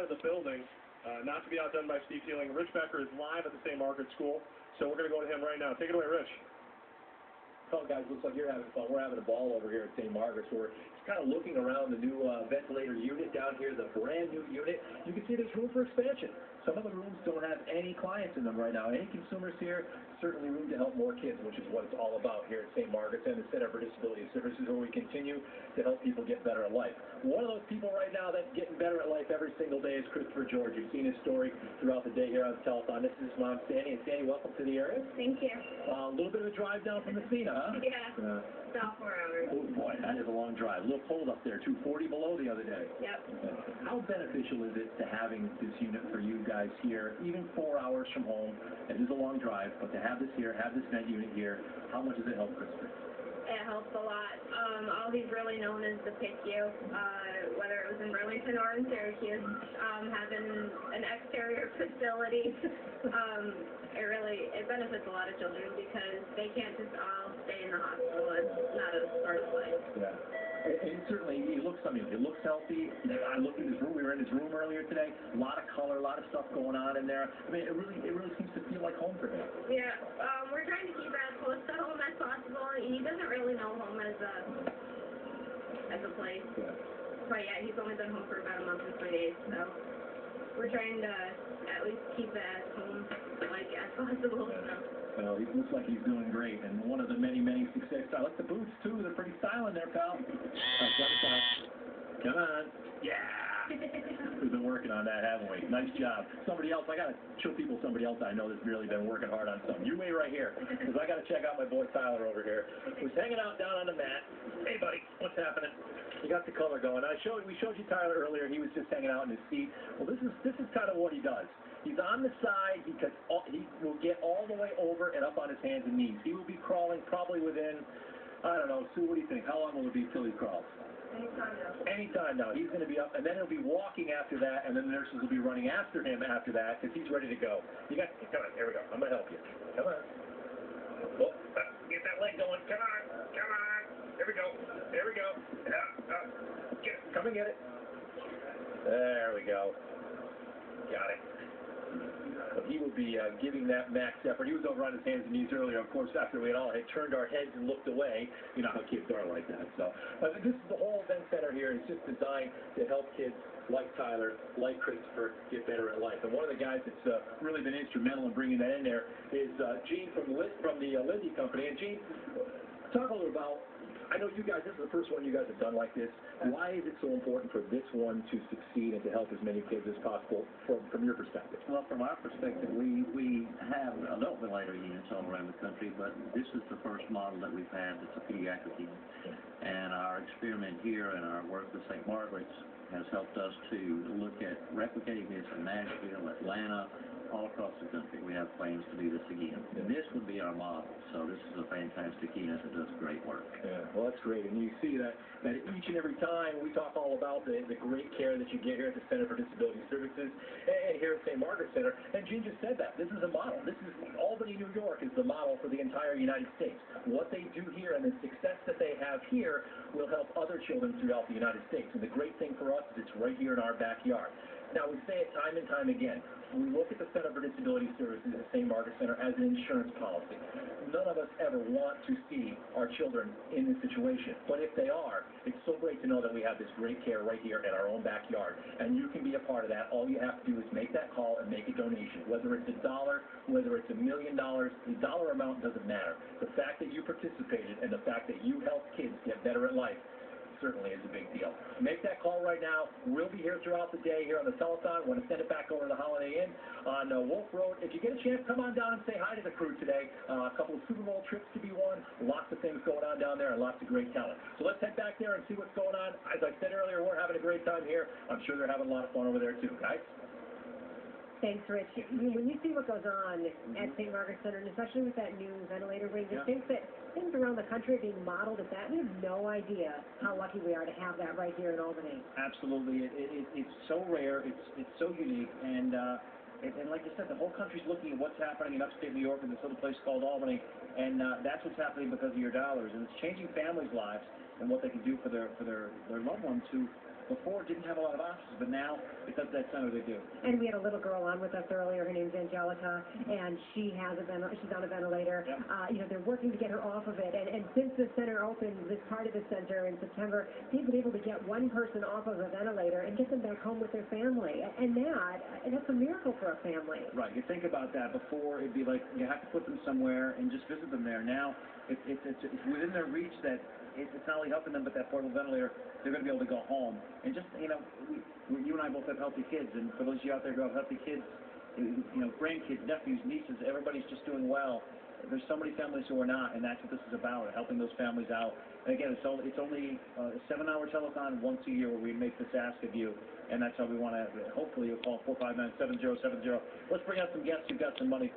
of the building. Not to be outdone by Steve Teeling, Rich Becker is live at the St. Margaret's School, so we're going to go to him right now. Take it away, Rich. Well, guys, looks like you're having fun. We're having a ball over here at St. Margaret's. We're just kind of looking around the new ventilator unit down here, the brand new unit. You can see there's room for expansion. Some of the rooms don't have any clients in them right now. Any consumers here, certainly room to help more kids, which is what it's all about here at St. Margaret's and the Center for Disability Services, where we continue to help people get better at life. One of those people right now that's getting better at life every single day is Christopher George. You've seen his story throughout the day here on the telethon. This is his mom, Sandy. And Sandy, welcome to the area. Thank you. A little bit of a drive down from the scene, huh? Yeah. About 4 hours. Oh boy, that is a long drive. A little cold up there, 240 below the other day. Yep. How beneficial is it to having this unit for you guys here, even 4 hours from home? It is a long drive, but to have this here, have this vent unit here, how much does it help, Christopher? It helps a lot. All he's really known is the PICU, whether it was in Burlington or in Syracuse, having an exterior facility. It benefits a lot of children because they can't just all stay in the hospital. It's not a part of life. Yeah. And certainly, he looks healthy. I looked in his room. We were in his room earlier today. A lot of color, a lot of stuff going on in there. I mean, it really seems to feel like home for him. Yeah. We're trying to keep it as close to home as possible. He doesn't really know home as a place. Yeah. But yeah, he's only been home for about a month and 3 days, so we're trying to at least keep it as home-like as possible. Yeah. Well, he looks like he's doing great, and one of the many success. I like the boots too. They're pretty styling there, pal. Come on. Yeah. We've been working on that, haven't we? Nice job. Somebody else, I got to show people somebody else I know that's really been working hard on something. You wait right here, because I got to check out my boy Tyler over here, who's hanging out down on the mat. Hey, buddy, what's happening? You got the color going. We showed you Tyler earlier. He was just hanging out in his seat. Well, this is kind of what he does. He's on the side because he will get all the way over and up on his hands and knees. He will be crawling probably within, I don't know, Sue, what do you think? How long will it be till he crawls? Anytime now. He's going to be up, and then he'll be walking after that, and then the nurses will be running after him after that because he's ready to go. Come on, here we go. I'm going to help you. Come on. Oh, get that leg going. Come on. Here we go. Come and get it. There we go. Got it. He will be giving that max effort. He was over on his hands and knees earlier, of course, after we all had turned our heads and looked away. You know how kids are like that. So this is the whole event center here. It's just designed to help kids like Tyler, like Christopher, get better at life. And one of the guys that's really been instrumental in bringing that in there is Gene from the Linde company. And Gene, talk a little about, I know you guys, this is the first one you guys have done like this. Why is it so important for this one to succeed and to help as many kids as possible from your perspective? Well, from our perspective, we have adult ventilator units all around the country, but this is the first model that we've had that's a pediatric unit. And our experiment here and our work with St. Margaret's has helped us to look at replicating this in Nashville, Atlanta, all across the country. We have plans to do this again. And this would be our model. So this is a fantastic unit that does great work. Yeah, well, that's great. And you see that each and every time we talk all about the great care that you get here at the Center for Disability Services and here at St. Margaret's Center. And Gene just said that. This is a model. This is Albany, New York is the model for the entire United States. What they do here and the success that they have here will help other children throughout the United States. And the great thing for us is it's right here in our backyard. Now, we say it time and time again. We look at the Center for Disability Services at St. Margaret's Center as an insurance policy. None of us ever want to see our children in this situation. But if they are, it's so great to know that we have this great care right here in our own backyard. And you can be a part of that. All you have to do is make that call and make a donation. Whether it's $1, whether it's $1 million, the dollar amount doesn't matter. The fact that you participated and the fact that you help kids get better at life certainly is a big deal. Make that call right now. We'll be here throughout the day here on the telethon. Want to send it back over to the Holiday Inn on Wolf Road. If you get a chance, come on down and say hi to the crew today. A couple of Super Bowl trips to be won. Lots of things going on down there and lots of great talent. So let's head back there and see what's going on. As I said earlier, we're having a great time here. I'm sure they're having a lot of fun over there too, guys. Thanks, Rich. When you see what goes on at St. Margaret's Center, and especially with that new ventilator wing, the things around the country are being modeled at that, we have no idea how lucky we are to have that right here in Albany. Absolutely. It's so rare. It's so unique. And like you said, the whole country's looking at what's happening in upstate New York in this little place called Albany. And that's what's happening because of your dollars. And it's changing families' lives and what they can do for their loved ones who before didn't have a lot of options, but now, because of that center, they do. And we had a little girl on with us earlier. Her name's Angelica, and she's on a ventilator. Yep. They're working to get her off of it. And since the center opened, this part of the center in September, they've been able to get one person off of a ventilator and get them back home with their family. And that's a miracle for a family. Right. You think about that. Before, it'd be like you have to put them somewhere and just visit them there. Now, it's within their reach that it's not only helping them, but that portable ventilator, they're going to be able to go home. And just, you and I both have healthy kids, and for those of you out there who have healthy kids, grandkids, nephews, nieces, everybody's just doing well. There's so many families who are not, and that's what this is about, helping those families out. And again, it's only a 7-hour telethon once a year where we make this ask of you, and that's how we want to, hopefully you'll call 459-7070. Let's bring out some guests who've got some money for